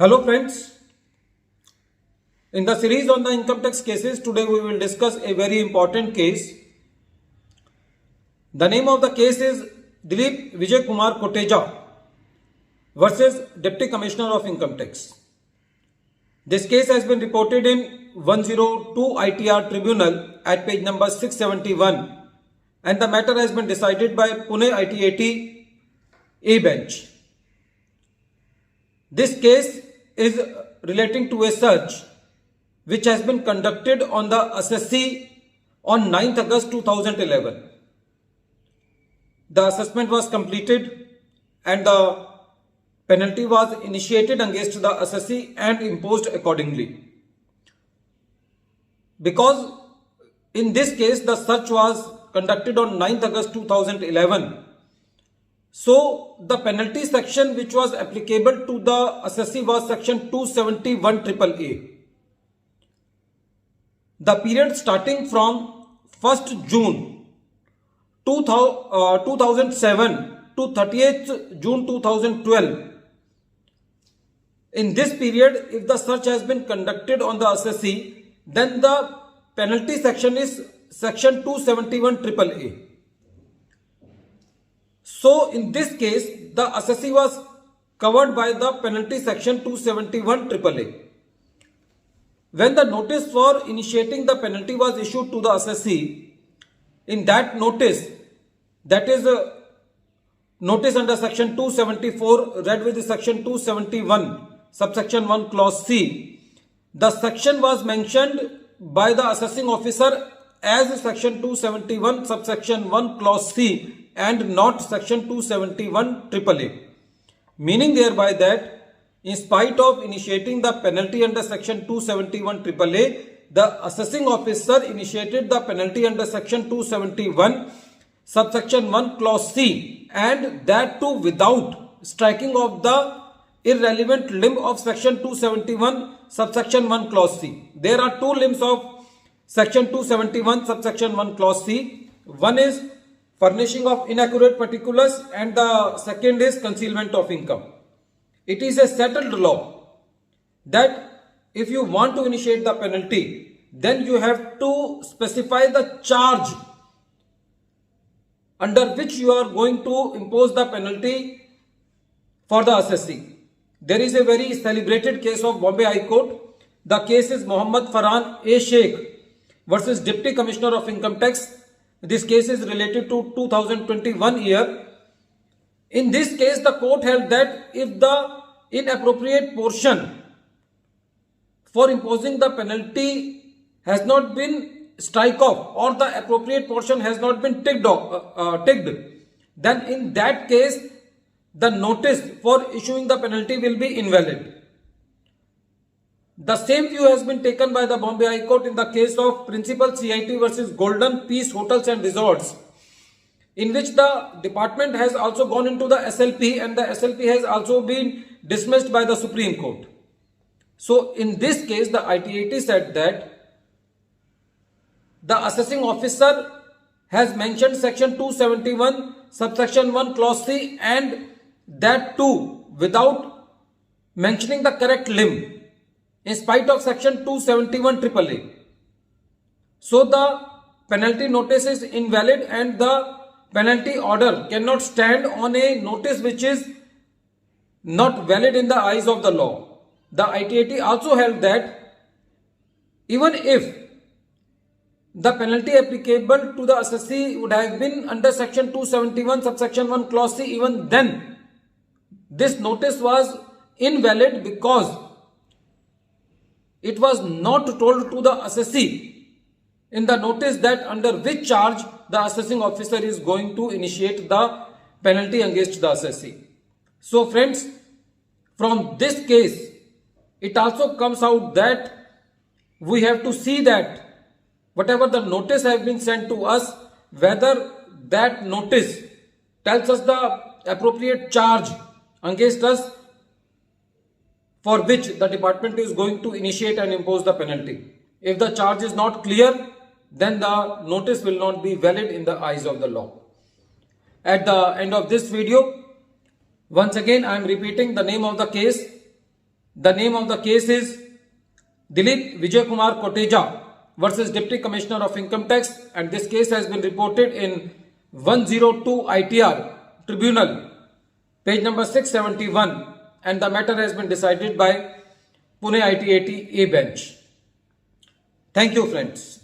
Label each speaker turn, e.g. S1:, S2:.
S1: Hello friends, in the series on the income tax cases, today we will discuss a very important case. The name of the case is Dilip Vijay Kumar Koteja versus Deputy Commissioner of Income Tax. This case has been reported in 102 ITR Tribunal at page number 671 and the matter has been decided by Pune ITAT A bench. This case is relating to a search which has been conducted on the assessee on 9th August 2011. The assessment was completed and the penalty was initiated against the assessee and imposed accordingly. Because in this case the search was conducted on 9th August 2011, so the penalty section which was applicable to the assessee was section 271 AAA. The period starting from 1st June 2007 to 30th June 2012. In this period, if the search has been conducted on the assessee, then the penalty section is section 271 AAA. So in this case, the assessee was covered by the penalty section 271 AAA. When the notice for initiating the penalty was issued to the assessee, in that notice, that is a notice under section 274 read with section 271 subsection 1 clause C, the section was mentioned by the assessing officer as section 271 subsection 1 clause C and not section 271 AAA, meaning thereby that in spite of initiating the penalty under section 271 AAA, the assessing officer initiated the penalty under section 271 subsection 1 clause C and that too without striking of the irrelevant limb of section 271 subsection 1 clause C. There are two limbs of section 271 subsection 1 clause C. One is furnishing of inaccurate particulars and the second is concealment of income. It is a settled law that if you want to initiate the penalty, then you have to specify the charge under which you are going to impose the penalty for the assessee. There is a very celebrated case of Bombay High Court. The case is Mohammad Farhan A. Sheikh versus Deputy Commissioner of Income Tax. This case is related to 2021 year. In this case, the court held that if the inappropriate portion for imposing the penalty has not been strike off or the appropriate portion has not been ticked, then in that case, the notice for issuing the penalty will be invalid. The same view has been taken by the Bombay High Court in the case of Principal CIT versus Golden Peace Hotels and Resorts, in which the department has also gone into the SLP and the SLP has also been dismissed by the Supreme Court. So in this case, the ITAT said that the assessing officer has mentioned section 271 subsection 1 clause C and that too without mentioning the correct limb in spite of section 271 AAA. So the penalty notice is invalid and the penalty order cannot stand on a notice which is not valid in the eyes of the law. The ITAT also held that even if the penalty applicable to the assessee would have been under section 271 subsection 1 clause C, even then this notice was invalid because it was not told to the assessee in the notice that under which charge the assessing officer is going to initiate the penalty against the assessee. So friends, from this case, it also comes out that we have to see that whatever the notice has been sent to us, whether that notice tells us the appropriate charge against us for which the department is going to initiate and impose the penalty. If the charge is not clear, then the notice will not be valid in the eyes of the law. At the end of this video, once again I am repeating the name of the case, The name of the case is Dilip Vijay Kumar Koteja versus Deputy Commissioner of Income Tax, and this case has been reported in 102 ITR Tribunal, page number 671, and the matter has been decided by Pune ITAT A bench. Thank you, friends.